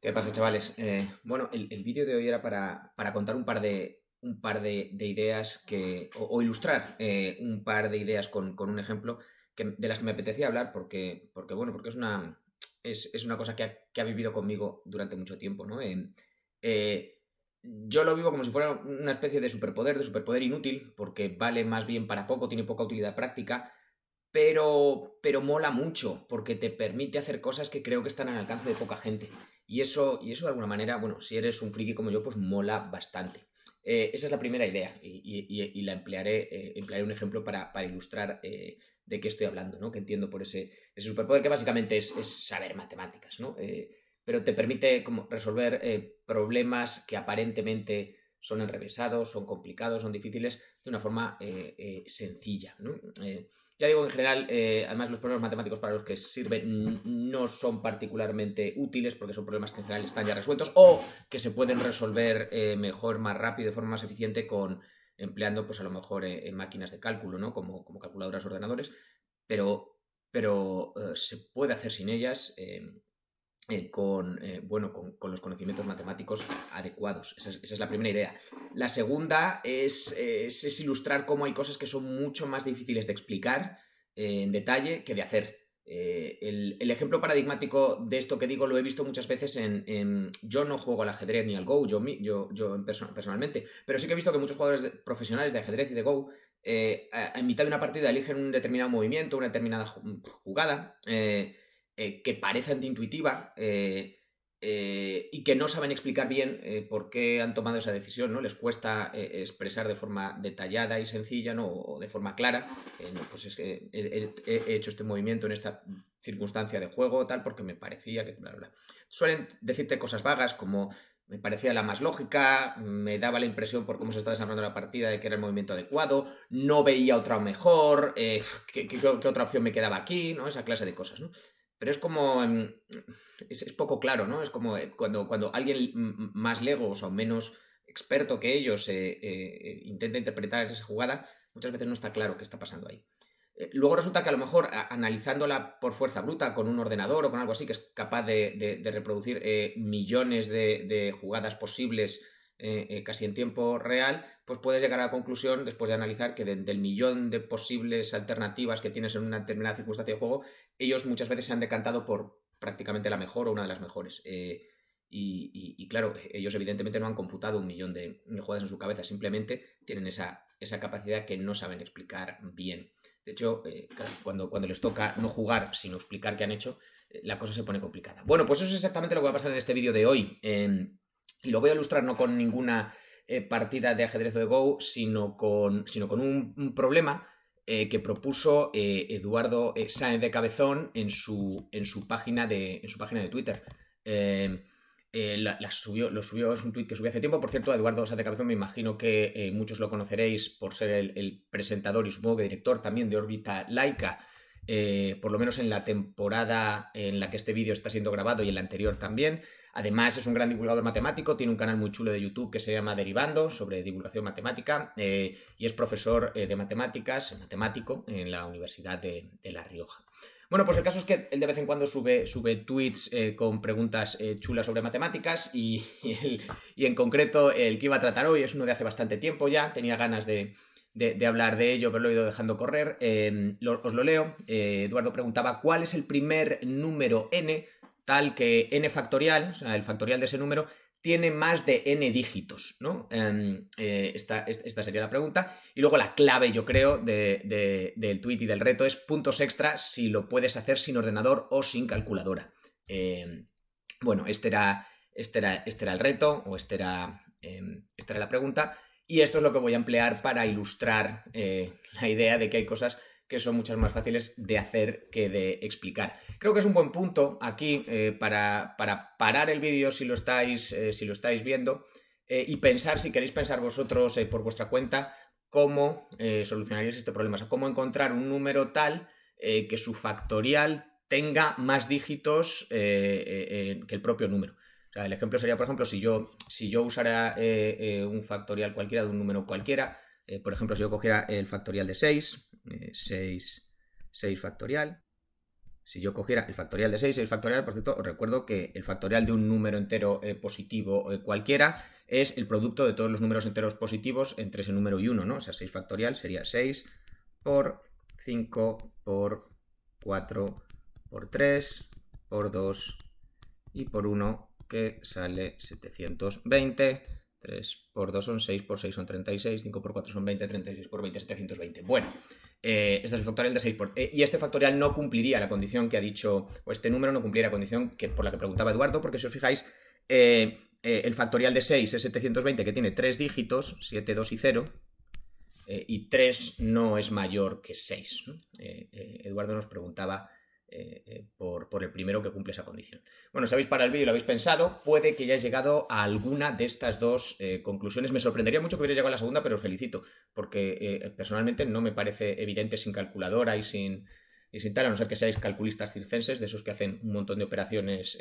¿Qué pasa, chavales? Bueno, el vídeo de hoy era para contar un par de ideas o ilustrar un par de ideas con un ejemplo de las que me apetecía hablar porque es una cosa que ha vivido conmigo durante mucho tiempo, ¿no? Yo lo vivo como si fuera una especie de superpoder inútil, porque vale más bien para poco, tiene poca utilidad práctica, pero mola mucho porque te permite hacer cosas que creo que están al alcance de poca gente. Y eso de alguna manera, bueno, si eres un friki como yo, pues mola bastante. Esa es la primera idea y la emplearé un ejemplo para ilustrar de qué estoy hablando, ¿no? Que entiendo por ese superpoder que básicamente es saber matemáticas, ¿no? Pero te permite como resolver problemas que aparentemente son enrevesados, son complicados, son difíciles de una forma sencilla, ¿no? Ya digo, en general, además los problemas matemáticos para los que sirven no son particularmente útiles porque son problemas que en general están ya resueltos o que se pueden resolver mejor, más rápido, de forma más eficiente empleando pues a lo mejor máquinas de cálculo, ¿no? Como calculadoras, ordenadores, pero se puede hacer sin ellas. Con los conocimientos matemáticos adecuados. Esa es la primera idea. La segunda es ilustrar cómo hay cosas que son mucho más difíciles de explicar en detalle que de hacer. El ejemplo paradigmático de esto que digo lo he visto muchas veces yo no juego al ajedrez ni al Go, personalmente, pero sí que he visto que muchos jugadores profesionales de ajedrez y de Go en mitad de una partida eligen un determinado movimiento, una determinada jugada, que parece antiintuitiva y que no saben explicar bien por qué han tomado esa decisión, ¿no? Les cuesta expresar de forma detallada y sencilla, ¿no? O de forma clara, no, pues es que he hecho este movimiento en esta circunstancia de juego, tal, porque me parecía que bla, bla. Suelen decirte cosas vagas como me parecía la más lógica, me daba la impresión por cómo se está desarrollando la partida de que era el movimiento adecuado, no veía otra mejor, ¿qué otra opción me quedaba aquí? ¿No? Esa clase de cosas, ¿no? Pero es como. Es poco claro, ¿no? Es como cuando alguien más legos o menos experto que ellos intenta interpretar esa jugada, muchas veces no está claro qué está pasando ahí. Luego resulta que a lo mejor analizándola por fuerza bruta con un ordenador o con algo así, que es capaz de reproducir millones de jugadas posibles casi en tiempo real, pues puedes llegar a la conclusión, después de analizar, que del millón de posibles alternativas que tienes en una determinada circunstancia de juego, ellos muchas veces se han decantado por prácticamente la mejor o una de las mejores. Y claro, ellos evidentemente no han computado un millón de jugadas en su cabeza, simplemente tienen esa capacidad que no saben explicar bien. De hecho, claro, cuando les toca no jugar, sino explicar qué han hecho, la cosa se pone complicada. Bueno, pues eso es exactamente lo que va a pasar en este vídeo de hoy. Y lo voy a ilustrar no con ninguna partida de ajedrez o de Go, sino con un problema que propuso Eduardo Sáenz de Cabezón en su página de Twitter. Lo subió, es un tweet que subió hace tiempo. Por cierto, Eduardo Sáenz de Cabezón, me imagino que muchos lo conoceréis por ser el presentador y supongo que director también de Órbita Laica, por lo menos en la temporada en la que este vídeo está siendo grabado y en la anterior también. Además, es un gran divulgador matemático, tiene un canal muy chulo de YouTube que se llama Derivando, sobre divulgación matemática, y es profesor de matemáticas, matemático, en la Universidad de La Rioja. Bueno, pues el caso es que él de vez en cuando sube tweets con preguntas chulas sobre matemáticas y en concreto el que iba a tratar hoy es uno de hace bastante tiempo ya, tenía ganas de hablar de ello, pero lo he ido dejando correr. Os lo leo. Eduardo preguntaba: ¿cuál es el primer número n tal que n factorial, o sea, el factorial de ese número, tiene más de n dígitos, ¿no? Esta sería la pregunta. Y luego la clave, yo creo, del tweet y del reto es puntos extra si lo puedes hacer sin ordenador o sin calculadora. Bueno, este era el reto, o esta era la pregunta. Y esto es lo que voy a emplear para ilustrar la idea de que hay cosas que son muchas más fáciles de hacer que de explicar. Creo que es un buen punto aquí para parar el vídeo si lo estáis viendo y pensar, si queréis pensar vosotros por vuestra cuenta, cómo solucionaríais este problema. O sea, cómo encontrar un número tal que su factorial tenga más dígitos que el propio número. O sea, el ejemplo sería, por ejemplo, si yo usara un factorial cualquiera de un número cualquiera, por ejemplo, si yo cogiera el factorial de 6, 6 factorial, Si yo cogiera el factorial de 6, el factorial, por cierto, os recuerdo que el factorial de un número entero positivo cualquiera es el producto de todos los números enteros positivos entre ese número y 1, ¿no? O sea, 6 factorial sería 6 por 5 por 4 por 3 por 2 y por 1, que sale 720. 3 por 2 son 6, por 6 son 36, 5 por 4 son 20, 36 por 20, 720. Bueno, este es el factorial de 6 y este factorial no cumpliría la condición que ha dicho, o este número no cumpliría la condición por la que preguntaba Eduardo, porque si os fijáis, el factorial de 6 es 720, que tiene 3 dígitos, 7, 2 y 0, y 3 no es mayor que 6, ¿no? Eduardo nos preguntaba por el primero que cumple esa condición. Bueno, si habéis parado el vídeo y lo habéis pensado, puede que hayáis llegado a alguna de estas dos conclusiones. Me sorprendería mucho que hubierais llegado a la segunda, pero os felicito, porque personalmente no me parece evidente sin calculadora y sin tal, a no ser que seáis calculistas circenses, de esos que hacen un montón de operaciones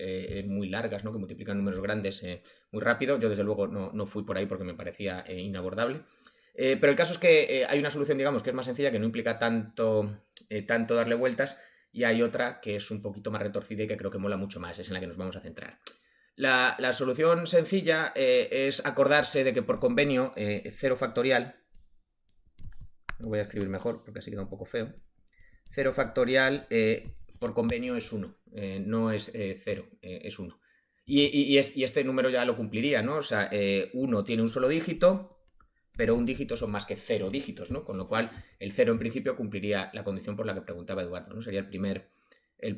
muy largas, ¿no? Que multiplican números grandes muy rápido. Yo, desde luego, no fui por ahí porque me parecía inabordable. Pero el caso es que hay una solución, digamos, que es más sencilla, que no implica tanto darle vueltas, y hay otra que es un poquito más retorcida y que creo que mola mucho más, es en la que nos vamos a centrar. La solución sencilla es acordarse de que por convenio 0 factorial, lo voy a escribir mejor porque así queda un poco feo, 0 factorial por convenio es 1, no es 0, es 1. Y este número ya lo cumpliría, ¿no? O sea, 1 tiene un solo dígito, pero un dígito son más que 0 dígitos, ¿no? Con lo cual el 0 en principio cumpliría la condición por la que preguntaba Eduardo, ¿no? Sería el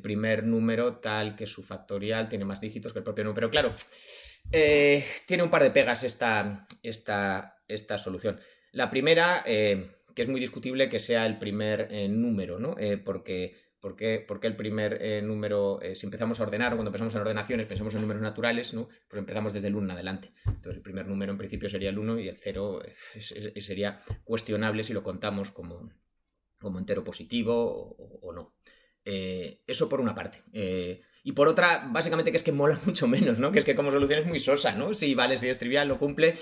primer número tal que su factorial tiene más dígitos que el propio número. Pero claro, tiene un par de pegas esta solución. La primera, que es muy discutible que sea el primer número, ¿no? Porque el primer número, si empezamos a ordenar, o cuando pensamos en ordenaciones, pensamos en números naturales, ¿no? Pues empezamos desde el 1 en adelante. Entonces el primer número en principio sería el 1 y el 0 sería cuestionable si lo contamos como entero positivo o no. Eso por una parte. Y por otra, básicamente, que es que mola mucho menos, ¿no? Que es que como solución es muy sosa, ¿no? Sí, vale, sí es trivial, lo cumple,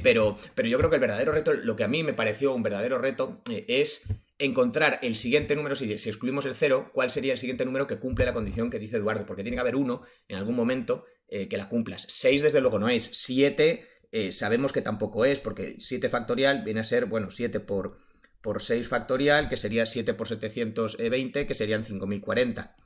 pero yo creo que el verdadero reto, lo que a mí me pareció un verdadero reto, es encontrar el siguiente número, si excluimos el 0, cuál sería el siguiente número que cumple la condición que dice Eduardo, porque tiene que haber uno en algún momento que la cumplas. 6 desde luego no es, 7 sabemos que tampoco es, porque 7 factorial viene a ser, bueno, 7 por 6 factorial, que sería 7 por 720, que serían 5040.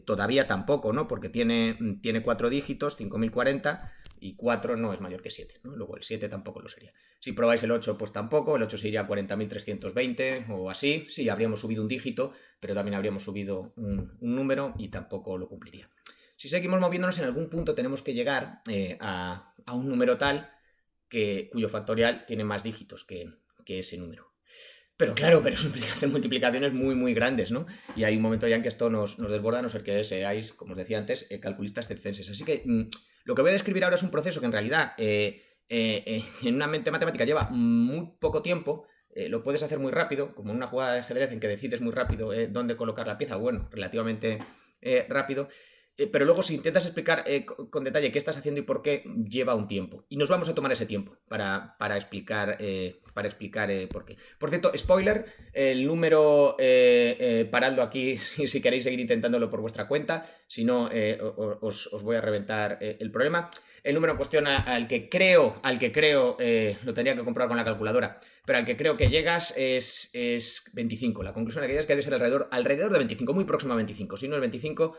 Todavía tampoco, ¿no? Porque tiene 4 dígitos, 5040, y 4 no es mayor que 7, ¿no? Luego el 7 tampoco lo sería. Si probáis el 8, pues tampoco, el 8 sería 40.320 o así. Sí, habríamos subido un dígito, pero también habríamos subido un número y tampoco lo cumpliría. Si seguimos moviéndonos, en algún punto tenemos que llegar a un número tal cuyo factorial tiene más dígitos que ese número. Pero claro, eso implica hacer multiplicaciones muy, muy grandes, ¿no? Y hay un momento ya en que esto nos desborda, a no ser que seáis, como os decía antes, calculistas circenses. Así que lo que voy a describir ahora es un proceso que en realidad en una mente matemática lleva muy poco tiempo. Lo puedes hacer muy rápido, como en una jugada de ajedrez en que decides muy rápido dónde colocar la pieza. Bueno, relativamente rápido. Pero luego, si intentas explicar con detalle qué estás haciendo y por qué, lleva un tiempo. Y nos vamos a tomar ese tiempo para explicar por qué. Por cierto, spoiler, el número, paradlo aquí si queréis seguir intentándolo por vuestra cuenta. Si no, os voy a reventar el problema. El número en cuestión al que creo, lo tendría que comprobar con la calculadora, pero al que creo que llegas es 25. La conclusión a la que llegas es que debe ser alrededor de 25, muy próximo a 25. Si no es 25,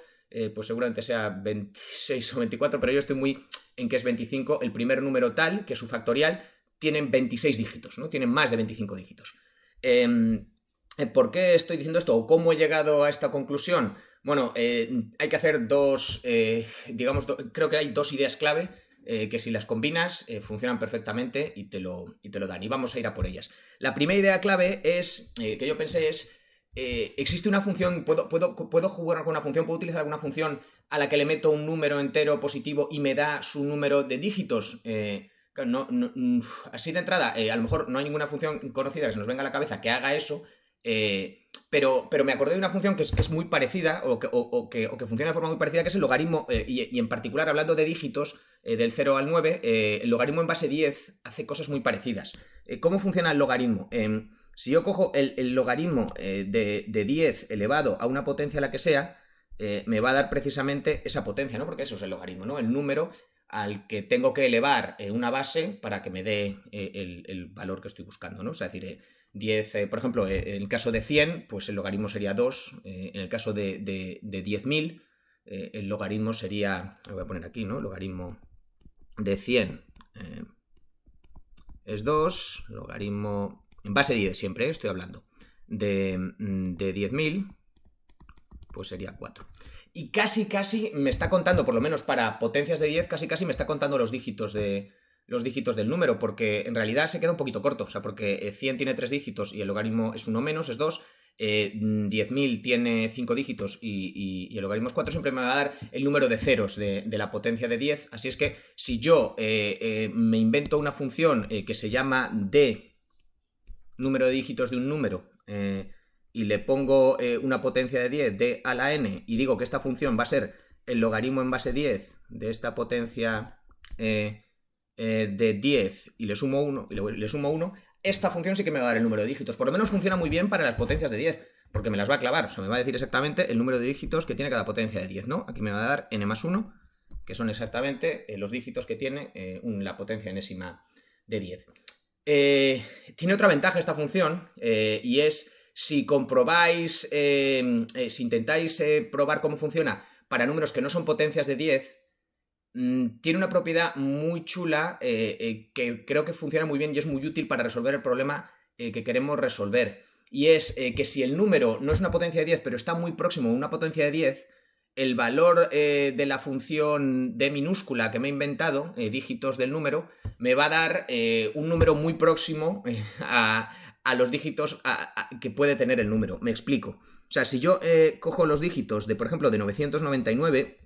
pues seguramente sea 26 o 24, pero yo estoy muy en que es 25. El primer número tal, que su factorial, tienen 26 dígitos, ¿no? Tienen más de 25 dígitos. ¿Por qué estoy diciendo esto? ¿O cómo he llegado a esta conclusión? Bueno, hay que hacer creo que hay dos ideas clave que si las combinas funcionan perfectamente y te lo dan. Y vamos a ir a por ellas. La primera idea clave es, que yo pensé es, existe una función, puedo jugar con una función, puedo utilizar alguna función a la que le meto un número entero positivo y me da su número de dígitos. Así de entrada, a lo mejor no hay ninguna función conocida que se nos venga a la cabeza que haga eso, pero me acordé de una función que es muy parecida o que funciona de forma muy parecida, que es el logaritmo, y en particular, hablando de dígitos, del 0 al 9, el logaritmo en base 10 hace cosas muy parecidas. ¿Cómo funciona el logaritmo? Si yo cojo el logaritmo de 10 elevado a una potencia la que sea, me va a dar precisamente esa potencia, ¿no? Porque eso es el logaritmo, ¿no? El número al que tengo que elevar una base para que me dé el valor que estoy buscando, ¿no? O sea, es decir, 10, por ejemplo, en el caso de 100, pues el logaritmo sería 2. En el caso de 10.000, el logaritmo sería, lo voy a poner aquí, ¿no? Logaritmo de 100 es 2, logaritmo en base 10 siempre, estoy hablando, de 10.000, pues sería 4. Y casi me está contando, por lo menos para potencias de 10, casi me está contando los dígitos del número, porque en realidad se queda un poquito corto, o sea, porque 100 tiene 3 dígitos y el logaritmo es 1 menos, es 2, 10.000 tiene 5 dígitos y el logaritmo es 4, siempre me va a dar el número de ceros de la potencia de 10, así es que si yo me invento una función que se llama d, número de dígitos de un número, y le pongo una potencia de 10, d a la n, y digo que esta función va a ser el logaritmo en base 10 de esta potencia de 10 y le sumo 1, esta función sí que me va a dar el número de dígitos. Por lo menos funciona muy bien para las potencias de 10, porque me las va a clavar, o sea, me va a decir exactamente el número de dígitos que tiene cada potencia de 10, ¿no? Aquí me va a dar n más 1, que son exactamente los dígitos que tiene la potencia enésima de 10. Tiene otra ventaja esta función, y es si comprobáis, si intentáis probar cómo funciona para números que no son potencias de 10, tiene una propiedad muy chula que creo que funciona muy bien y es muy útil para resolver el problema que queremos resolver. Y es que si el número no es una potencia de 10, pero está muy próximo a una potencia de 10, el valor de la función d minúscula que me he inventado, dígitos del número, me va a dar un número muy próximo a los dígitos que puede tener el número. Me explico. O sea, si yo cojo los dígitos de, por ejemplo, de 999,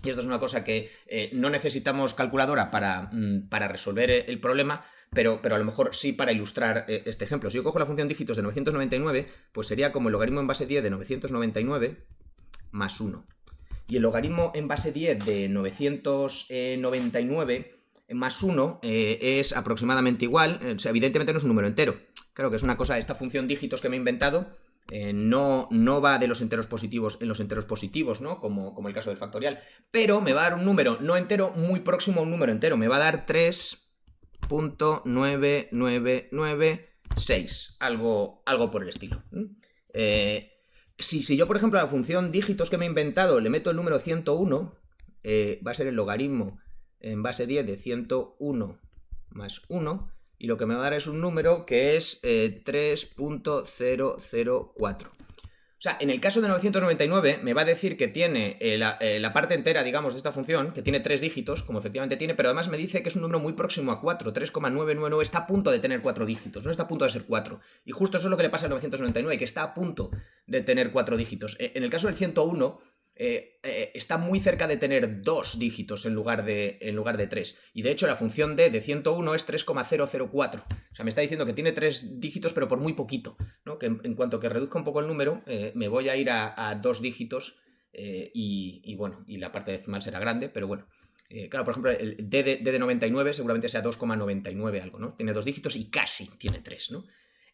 y esto es una cosa que no necesitamos calculadora para resolver el problema, pero a lo mejor sí para ilustrar este ejemplo. Si yo cojo la función dígitos de 999, pues sería como el logaritmo en base 10 de 999 más 1. Y el logaritmo en base 10 de 999 más 1 es aproximadamente igual. O sea, evidentemente no es un número entero. Claro que es una cosa, esta función dígitos que me he inventado no va de los enteros positivos en los enteros positivos, ¿no? Como el caso del factorial. Pero me va a dar un número no entero muy próximo a un número entero. Me va a dar 3.9996. Algo por el estilo. Si yo, por ejemplo, a la función dígitos que me he inventado le meto el número 101, va a ser el logaritmo en base 10 de 101 más 1, y lo que me va a dar es un número que es 3.004. O sea, en el caso de 999 me va a decir que tiene la parte entera, digamos, de esta función, que tiene 3 dígitos, como efectivamente tiene, pero además me dice que es un número muy próximo a 4, 3,999, está a punto de tener 4 dígitos, no está a punto de ser 4. Y justo eso es lo que le pasa al 999, que está a punto de tener 4 dígitos. En el caso del 101, está muy cerca de tener 2 dígitos en lugar de 3. Y de hecho la función d de 101 es 3,004. O sea, me está diciendo que tiene 3 dígitos, pero por muy poquito, ¿no? Que en cuanto que reduzca un poco el número, me voy a ir a 2 dígitos y bueno, y la parte decimal será grande, pero bueno. Claro, por ejemplo, el d de 99 seguramente sea 2,99 algo, ¿no? Tiene 2 dígitos y casi tiene 3, ¿no?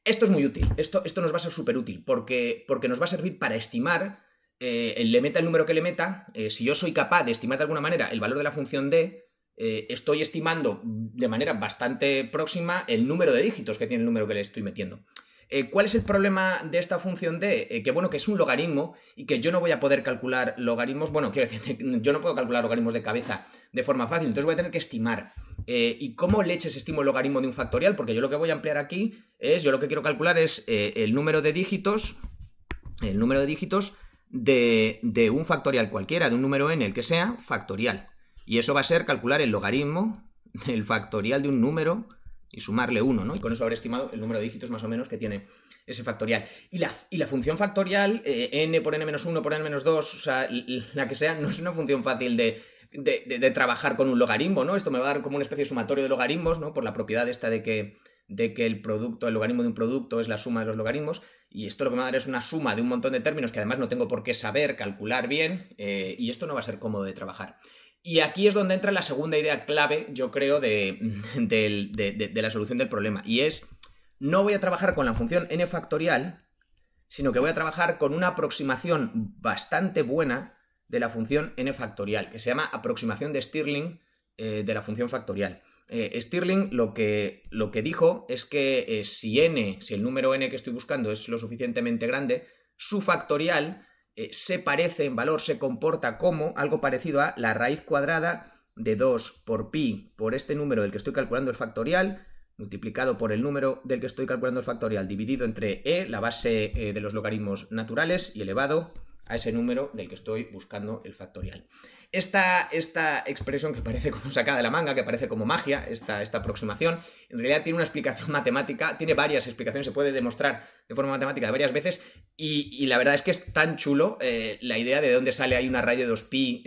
Esto es muy útil, esto nos va a ser súper útil, porque nos va a servir para estimar, le meta el número que le meta, si yo soy capaz de estimar de alguna manera el valor de la función d, estoy estimando de manera bastante próxima el número de dígitos que tiene el número que le estoy metiendo. ¿Cuál es el problema de esta función d? Que bueno, que es un logaritmo y que yo no voy a poder calcular logaritmos, bueno, quiero decir, yo no puedo calcular logaritmos de cabeza de forma fácil, entonces voy a tener que estimar. ¿Y cómo leches estimo el logaritmo de un factorial? Porque yo lo que voy a emplear aquí yo lo que quiero calcular es el número de dígitos de un factorial cualquiera, de un número n, el que sea, factorial. Y eso va a ser calcular el logaritmo del factorial de un número y sumarle 1, ¿no? Y con eso habré estimado el número de dígitos más o menos que tiene ese factorial. Y la función factorial, n por n-1 por n-2, o sea, la que sea, no es una función fácil de trabajar con un logaritmo, ¿no? Esto me va a dar como una especie de sumatorio de logaritmos, ¿no? Por la propiedad esta de que el logaritmo de un producto es la suma de los logaritmos, y esto lo que me va a dar es una suma de un montón de términos que además no tengo por qué saber calcular bien, y esto no va a ser cómodo de trabajar. Y aquí es donde entra la segunda idea clave, yo creo, de la solución del problema, y es, no voy a trabajar con la función n factorial, sino que voy a trabajar con una aproximación bastante buena de la función n factorial, que se llama aproximación de Stirling de la función factorial. Stirling lo que dijo es que si el número n que estoy buscando es lo suficientemente grande, su factorial se parece en valor, se comporta como algo parecido a la raíz cuadrada de 2 por pi por este número del que estoy calculando el factorial, multiplicado por el número del que estoy calculando el factorial, dividido entre la base de los logaritmos naturales, y elevado a ese número del que estoy buscando el factorial. Esta expresión que parece como sacada de la manga, que parece como magia, esta aproximación, en realidad tiene una explicación matemática, tiene varias explicaciones, se puede demostrar de forma matemática varias veces, y la verdad es que es tan chulo la idea de dónde sale ahí una raíz de 2pi,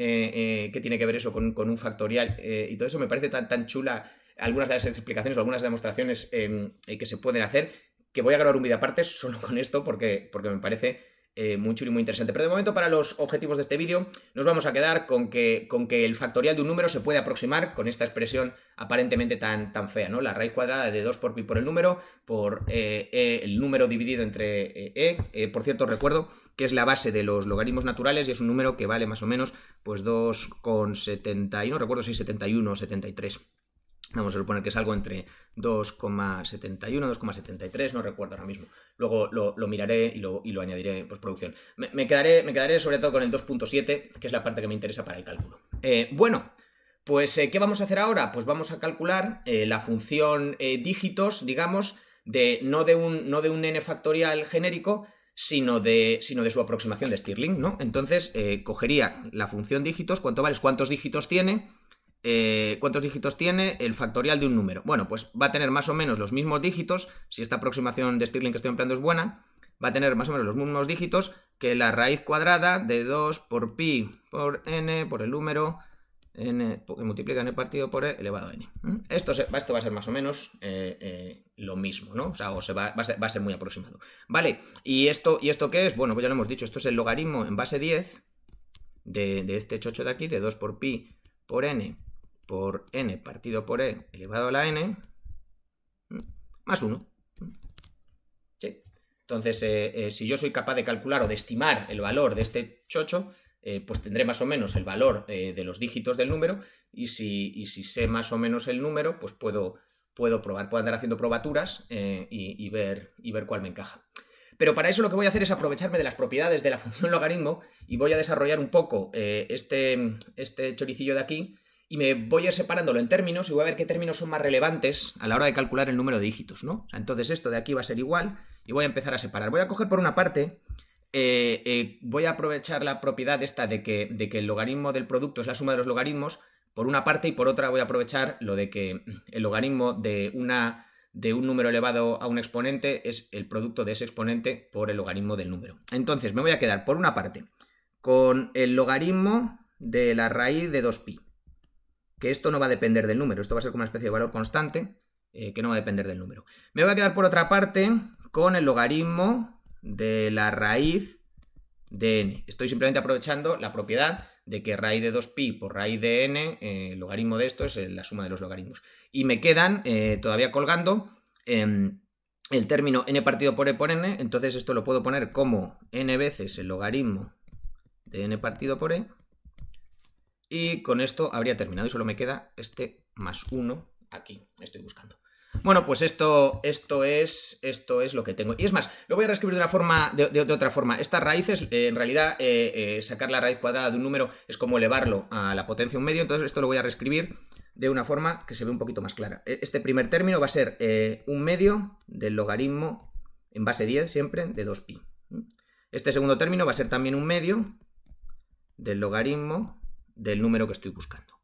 que tiene que ver eso con un factorial, y todo eso me parece tan chula, algunas de las explicaciones o algunas demostraciones que se pueden hacer, que voy a grabar un vídeo aparte solo con esto porque me parece muy chulo y muy interesante. Pero de momento, para los objetivos de este vídeo, nos vamos a quedar con que el factorial de un número se puede aproximar con esta expresión aparentemente tan fea, ¿no? La raíz cuadrada de 2 por pi por el número, por el número dividido entre por cierto, recuerdo que es la base de los logaritmos naturales y es un número que vale más o menos pues 2,70, y no recuerdo si 71 o 73. Vamos a suponer que es algo entre 2,71, 2,73, no recuerdo ahora mismo. Luego lo miraré y lo añadiré en postproducción. Me quedaré sobre todo con el 2,7, que es la parte que me interesa para el cálculo. Bueno, pues ¿qué vamos a hacer ahora? Pues vamos a calcular la función dígitos, digamos, no de un n factorial genérico, sino de su aproximación de Stirling, ¿no? Entonces, cogería la función dígitos, ¿cuántos dígitos tiene? ¿Cuántos dígitos tiene el factorial de un número? Bueno, pues va a tener más o menos los mismos dígitos, si esta aproximación de Stirling que estoy empleando es buena, va a tener más o menos los mismos dígitos que la raíz cuadrada de 2 por pi por n por el número n que multiplica n partido por e elevado a n. Esto va a ser más o menos lo mismo, ¿no? O sea, va a ser muy aproximado. Vale, ¿y esto qué es? Bueno, pues ya lo hemos dicho, esto es el logaritmo en base 10 de este chocho de aquí, de 2 por pi por n por n partido por e elevado a la n más 1. ¿Sí? Entonces, si yo soy capaz de calcular o de estimar el valor de este chocho, pues tendré más o menos el valor de los dígitos del número, y si sé más o menos el número, pues puedo probar, puedo andar haciendo probaturas y ver cuál me encaja. Pero para eso lo que voy a hacer es aprovecharme de las propiedades de la función logaritmo y voy a desarrollar un poco este choricillo de aquí, y me voy a ir separándolo en términos y voy a ver qué términos son más relevantes a la hora de calcular el número de dígitos, ¿no? O sea, entonces esto de aquí va a ser igual y voy a empezar a separar. Voy a coger por una parte, voy a aprovechar la propiedad esta de que el logaritmo del producto es la suma de los logaritmos por una parte, y por otra voy a aprovechar lo de que el logaritmo de un número elevado a un exponente es el producto de ese exponente por el logaritmo del número. Entonces me voy a quedar por una parte con el logaritmo de la raíz de 2pi, que esto no va a depender del número, esto va a ser como una especie de valor constante que no va a depender del número. Me voy a quedar por otra parte con el logaritmo de la raíz de n. Estoy simplemente aprovechando la propiedad de que raíz de 2pi por raíz de n, el logaritmo de esto es la suma de los logaritmos. Y me quedan todavía colgando el término n partido por e por n, entonces esto lo puedo poner como n veces el logaritmo de n partido por e, y con esto habría terminado y solo me queda este más 1 aquí, estoy buscando. Bueno, pues esto es lo que tengo. Y es más, lo voy a reescribir de otra forma. Estas raíces, en realidad, sacar la raíz cuadrada de un número es como elevarlo a la potencia 1/2, entonces esto lo voy a reescribir de una forma que se ve un poquito más clara. Este primer término va a ser 1/2 del logaritmo en base 10 siempre de 2pi. Este segundo término va a ser también 1/2 del logaritmo del número que estoy buscando.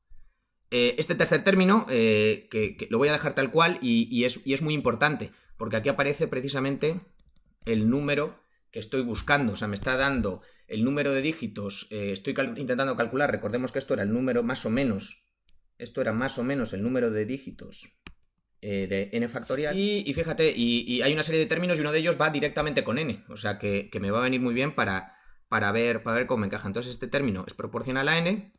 Este tercer término, que lo voy a dejar tal cual, y es muy importante, porque aquí aparece precisamente el número que estoy buscando. O sea, me está dando el número de dígitos, estoy intentando calcular, recordemos que esto era el número más o menos, el número de dígitos de n factorial, y fíjate, y hay una serie de términos y uno de ellos va directamente con n, o sea que me va a venir muy bien para ver cómo me encaja. Entonces este término es proporcional a n,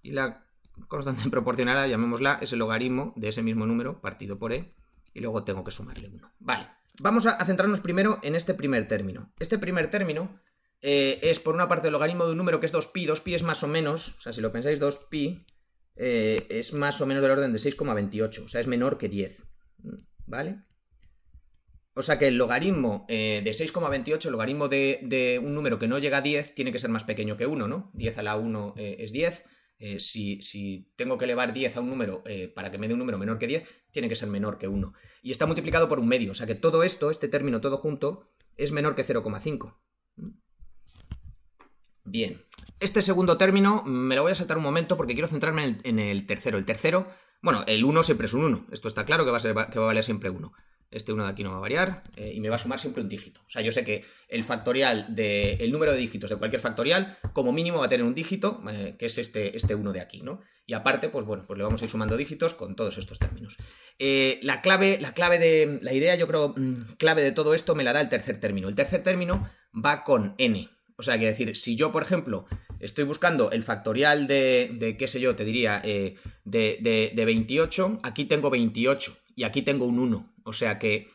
y la constante proporcional, llamémosla, es el logaritmo de ese mismo número partido por e, y luego tengo que sumarle 1. Vale, Vamos a centrarnos primero en este primer término. Este primer término es por una parte el logaritmo de un número que es 2pi. 2pi es más o menos, o sea, si lo pensáis, 2pi es más o menos del orden de 6,28, o sea, es menor que 10, ¿vale? O sea que el logaritmo de 6,28, el logaritmo de un número que no llega a 10, tiene que ser más pequeño que 1, ¿no? 10 a la 1 es 10. Si tengo que elevar 10 a un número para que me dé un número menor que 10, tiene que ser menor que 1. Y está multiplicado por un medio, o sea que todo esto, este término todo junto, es menor que 0,5. Bien, este segundo término me lo voy a saltar un momento porque quiero centrarme en el tercero. El tercero, bueno, el 1 siempre es un 1, esto está claro que va a valer siempre 1. Este 1 de aquí no va a variar y me va a sumar siempre un dígito. O sea, yo sé que el factorial del número de dígitos de cualquier factorial, como mínimo va a tener un dígito, que es este 1 de aquí, ¿no? Y aparte, pues bueno, pues le vamos a ir sumando dígitos con todos estos términos. La idea, yo creo, clave de todo esto me la da el tercer término. El tercer término va con n. O sea, quiere decir, si yo, por ejemplo, estoy buscando el factorial de qué sé yo, te diría, de 28, aquí tengo 28 y aquí tengo un 1. O sea que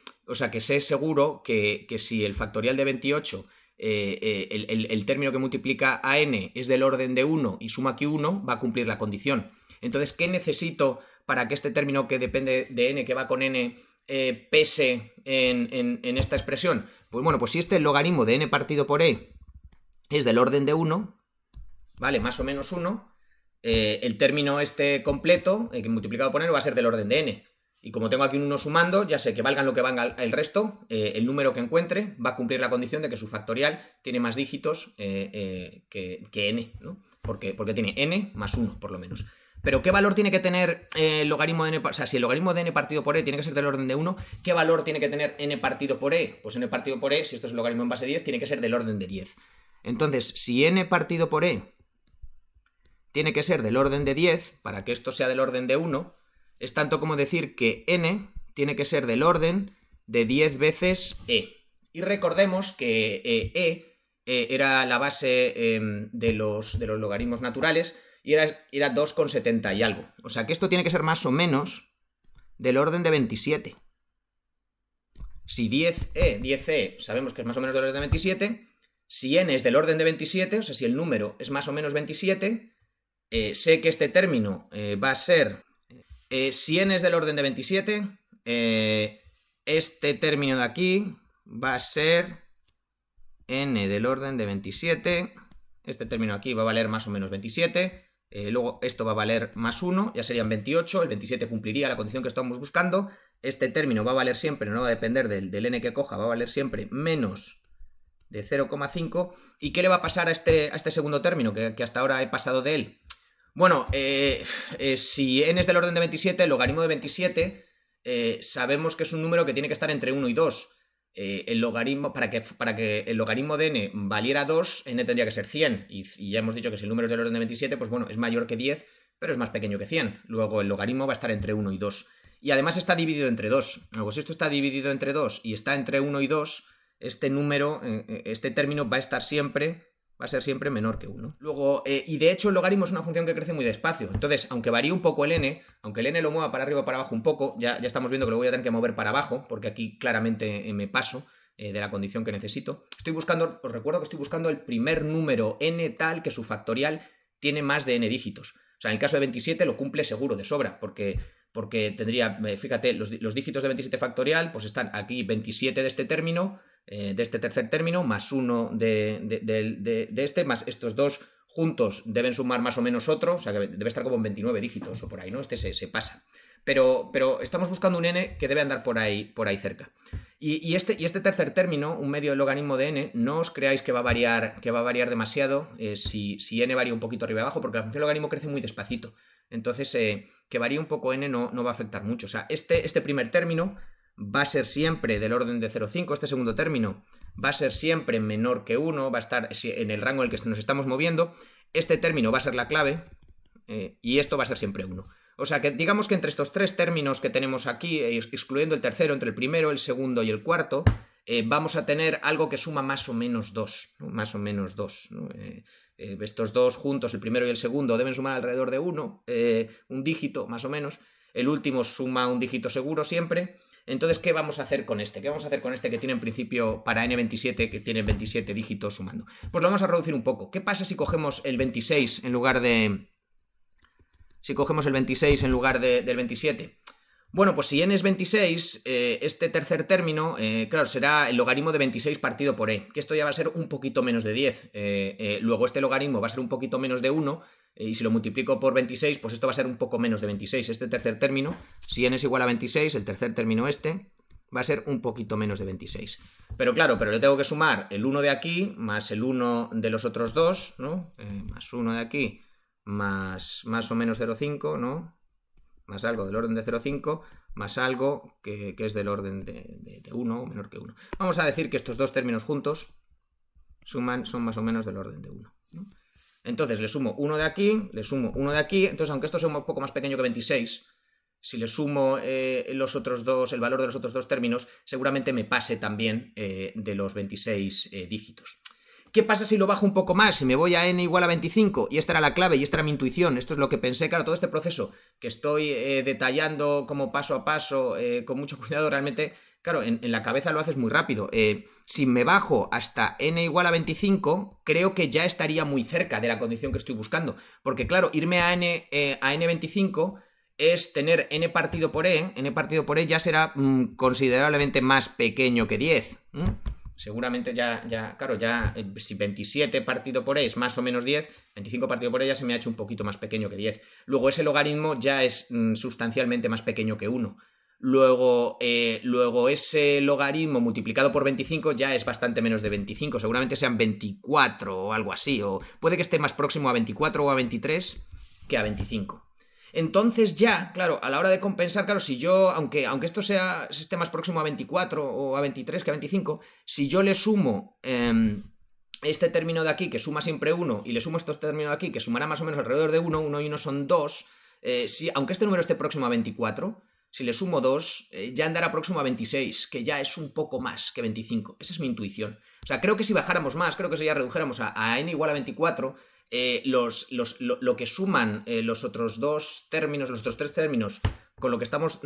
sé seguro que si el factorial de 28, el término que multiplica a n es del orden de 1 y suma aquí 1, va a cumplir la condición. Entonces, ¿qué necesito para que este término que depende de n, que va con n, pese en esta expresión? Pues bueno, pues si este logaritmo de n partido por e es del orden de 1, ¿vale? Más o menos 1, el término este completo, que multiplicado por n, va a ser del orden de n. Y como tengo aquí un 1 sumando, ya sé que valgan lo que valga el resto, el número que encuentre va a cumplir la condición de que su factorial tiene más dígitos que n, ¿no? Porque tiene n más 1, por lo menos. Pero ¿qué valor tiene que tener el logaritmo de n? O sea, si el logaritmo de n partido por e tiene que ser del orden de 1, ¿qué valor tiene que tener n partido por e? Pues n partido por e, si esto es el logaritmo en base 10, tiene que ser del orden de 10. Entonces, si n partido por e tiene que ser del orden de 10, para que esto sea del orden de 1, es tanto como decir que n tiene que ser del orden de 10 veces e. Y recordemos que era la base de los logaritmos naturales y era 2,70 y algo. O sea que esto tiene que ser más o menos del orden de 27. Si 10e sabemos que es más o menos del orden de 27, si n es del orden de 27, o sea, si el número es más o menos 27, sé que este término va a ser, si n es del orden de 27, este término de aquí va a ser n del orden de 27, este término aquí va a valer más o menos 27, luego esto va a valer más 1, ya serían 28, el 27 cumpliría la condición que estamos buscando, este término va a valer siempre, no va a depender del n que coja, va a valer siempre menos de 0,5. ¿Y qué le va a pasar a este segundo término que hasta ahora he pasado de él? Bueno, si n es del orden de 27, el logaritmo de 27 sabemos que es un número que tiene que estar entre 1 y 2. El logaritmo, para que el logaritmo de n valiera 2, n tendría que ser 100. Y ya hemos dicho que si el número es del orden de 27, pues bueno, es mayor que 10, pero es más pequeño que 100. Luego el logaritmo va a estar entre 1 y 2. Y además está dividido entre 2. Luego, si esto está dividido entre 2 y está entre 1 y 2, este número, este término va a ser siempre menor que 1. Luego, y de hecho el logaritmo es una función que crece muy despacio. Entonces, aunque varíe un poco el n, aunque el n lo mueva para arriba o para abajo un poco, ya estamos viendo que lo voy a tener que mover para abajo, porque aquí claramente me paso de la condición que necesito. Os recuerdo que estoy buscando el primer número n tal que su factorial tiene más de n dígitos. O sea, en el caso de 27 lo cumple seguro, de sobra, porque tendría, fíjate, los dígitos de 27 factorial, pues están aquí 27 de este término, de este tercer término, más 1 de este, más estos dos juntos deben sumar más o menos otro, o sea que debe estar como en 29 dígitos o por ahí, ¿no? Este se pasa. Pero estamos buscando un n que debe andar por ahí cerca. Y este tercer término, un medio del logaritmo de n, no os creáis que va a variar demasiado si n varía un poquito arriba y abajo, porque la función logaritmo crece muy despacito. Entonces, que varíe un poco n no va a afectar mucho. O sea, este primer término va a ser siempre del orden de 0,5, este segundo término va a ser siempre menor que 1, va a estar en el rango en el que nos estamos moviendo, este término va a ser la clave y esto va a ser siempre 1. O sea que digamos que entre estos tres términos que tenemos aquí, excluyendo el tercero, entre el primero, el segundo y el cuarto, vamos a tener algo que suma más o menos 2, ¿no? Más o menos 2, ¿no? Estos dos juntos, el primero y el segundo, deben sumar alrededor de 1, un dígito más o menos. el último suma un dígito seguro siempre. Entonces, ¿qué vamos a hacer con este? ¿Qué vamos a hacer con este que tiene en principio para n27, que tiene 27 dígitos sumando? Pues lo vamos a reducir un poco. ¿Qué pasa si cogemos el 26 en lugar de... del 27? Bueno, pues si n es 26, este tercer término, claro, será el logaritmo de 26 partido por e, que esto ya va a ser un poquito menos de 10. Luego este logaritmo va a ser un poquito menos de 1, y si lo multiplico por 26, pues esto va a ser un poco menos de 26. Este tercer término, si n es igual a 26, el tercer término este, va a ser un poquito menos de 26. Pero claro, le tengo que sumar el 1 de aquí, más el 1 de los otros dos, ¿no? Más 1 de aquí, más o menos 0,5, ¿no? Más algo del orden de 0,5, más algo que es del orden de 1 o menor que 1. Vamos a decir que estos dos términos juntos son más o menos del orden de 1, ¿no? Entonces le sumo 1 de aquí, le sumo 1 de aquí, entonces aunque esto sea un poco más pequeño que 26, si le sumo los otros dos, el valor de los otros dos términos, seguramente me pase también de los 26 dígitos. ¿Qué pasa si lo bajo un poco más? Si me voy a n igual a 25, y esta era la clave, y esta era mi intuición, esto es lo que pensé, claro, todo este proceso que estoy detallando como paso a paso, con mucho cuidado, realmente, claro, en la cabeza lo haces muy rápido. Si me bajo hasta n igual a 25, creo que ya estaría muy cerca de la condición que estoy buscando, porque claro, irme a n25 es tener n partido por e ya será considerablemente más pequeño que 10, seguramente claro, si 27 partido por e es más o menos 10, 25 partido por e ya se me ha hecho un poquito más pequeño que 10. Luego ese logaritmo ya es sustancialmente más pequeño que 1. Luego ese logaritmo multiplicado por 25 ya es bastante menos de 25, seguramente sean 24 o algo así, o puede que esté más próximo a 24 o a 23 que a 25. Entonces ya, claro, a la hora de compensar, claro, si yo, aunque esto esté más próximo a 24 o a 23 que a 25, si yo le sumo este término de aquí, que suma siempre 1, y le sumo este término de aquí, que sumará más o menos alrededor de 1, 1 y 1 son 2, aunque este número esté próximo a 24, si le sumo 2, ya andará próximo a 26, que ya es un poco más que 25. Esa es mi intuición. O sea, creo que si bajáramos más, creo que si ya redujéramos a n igual a 24, lo que suman los otros dos términos, los otros tres términos con los que estamos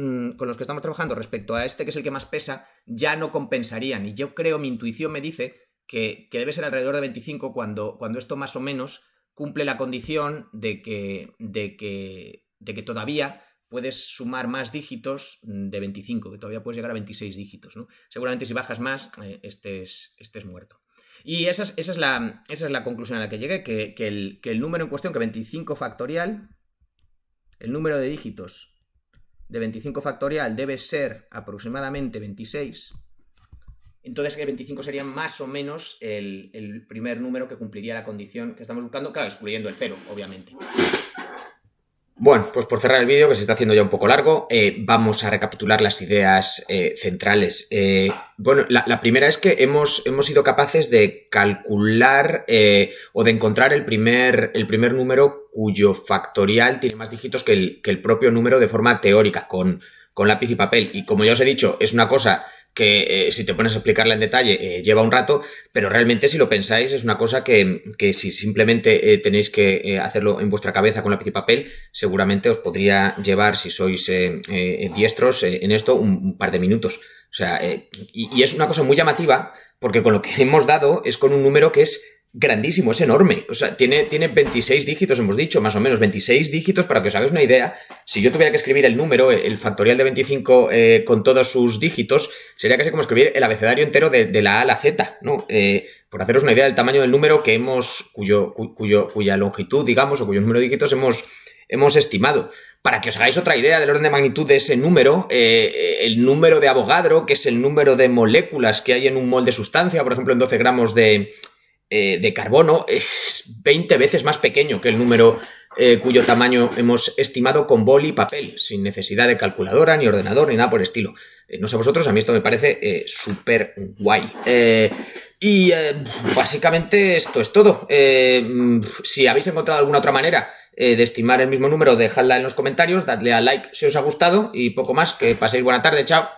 trabajando respecto a este que es el que más pesa, ya no compensarían. Y yo creo, mi intuición me dice que debe ser alrededor de 25 cuando esto más o menos cumple la condición de que todavía puedes sumar más dígitos de 25, que todavía puedes llegar a 26 dígitos, ¿no? Seguramente si bajas más, estés muerto. Y esa es la conclusión a la que llegué, que el número en cuestión, que 25 factorial, el número de dígitos de 25 factorial debe ser aproximadamente 26. Entonces que 25 sería más o menos el primer número que cumpliría la condición que estamos buscando, claro, excluyendo el 0, obviamente. Bueno, pues por cerrar el vídeo, que se está haciendo ya un poco largo, vamos a recapitular las ideas centrales. Bueno, la primera es que hemos sido capaces de calcular o de encontrar el primer número cuyo factorial tiene más dígitos que el propio número de forma teórica, con lápiz y papel. Y como ya os he dicho, es una cosa que si te pones a explicarla en detalle lleva un rato, pero realmente si lo pensáis es una cosa que si simplemente tenéis que hacerlo en vuestra cabeza con lápiz y papel, seguramente os podría llevar, si sois diestros en esto, un par de minutos. O sea, y es una cosa muy llamativa porque con lo que hemos dado es con un número que es grandísimo, es enorme. O sea, tiene 26 dígitos, hemos dicho, más o menos 26 dígitos, para que os hagáis una idea. Si yo tuviera que escribir el número, el factorial de 25 con todos sus dígitos, sería casi como escribir el abecedario entero de la A a la Z, ¿no? Por haceros una idea del tamaño del número que cuya longitud, digamos, o cuyo número de dígitos hemos estimado. Para que os hagáis otra idea del orden de magnitud de ese número, el número de Avogadro, que es el número de moléculas que hay en un mol de sustancia, por ejemplo, en 12 gramos de carbono, es 20 veces más pequeño que el número cuyo tamaño hemos estimado con boli y papel, sin necesidad de calculadora, ni ordenador, ni nada por el estilo. No sé vosotros, a mí esto me parece súper guay. Básicamente esto es todo. Si habéis encontrado alguna otra manera de estimar el mismo número, dejadla en los comentarios, dadle a like si os ha gustado y poco más, que paséis buena tarde, chao.